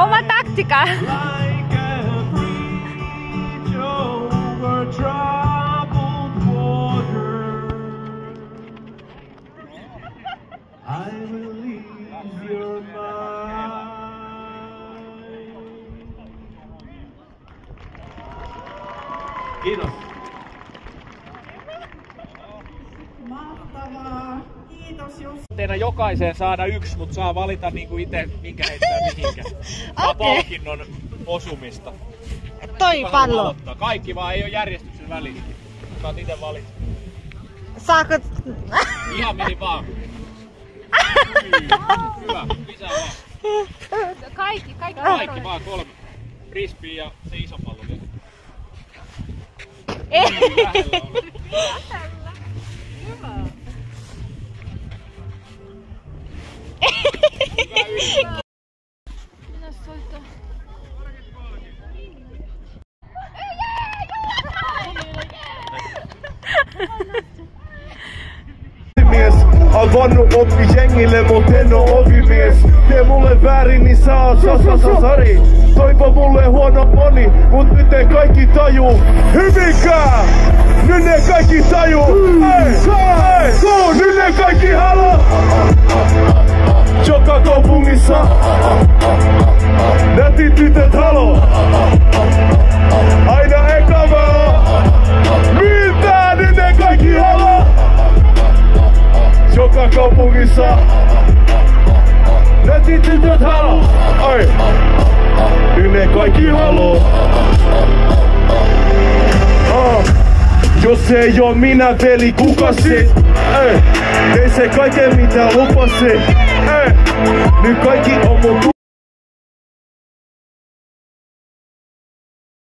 Oma taktika. Kiitos. Mahtavaa. Kiitos Jussi. Teillä jokaiseen saada yksi, mutta saa valita niinku itse minkä heittää mihinkä. Saa palkinnon osumista. Toi pallo. Kaikki vaan, ei oo järjestyksen välissä. Saat ite valita. Saako... Ihan mihin vaan. Hyvä, lisää vaan. Kaikki vaan 3. Frisbee ja se iso pallo vielä. Ei. Hyvä. Minä soittaa. Avannut oppi jengille, mut en oo ovimies. Tee mulle väärin, niin sä oot sari. Toivo mulle huono moni, mut nyt ei kaikki taju. Hyvinkään! Nyt ne kaikki taju! Nyt ne kaikki haloo! Joka kaupungissa nätit tytöt haloo! Aina ekavaa! Mitä nyt ne kaikki haloo! Joka kaupungissa nätit tytöt haloo! Ai! Nyt ne kaikki haloo! Jos ei oo minä veli, kuka sit? Tee se kaiken mitä lupasit. Nyt kaikki on mun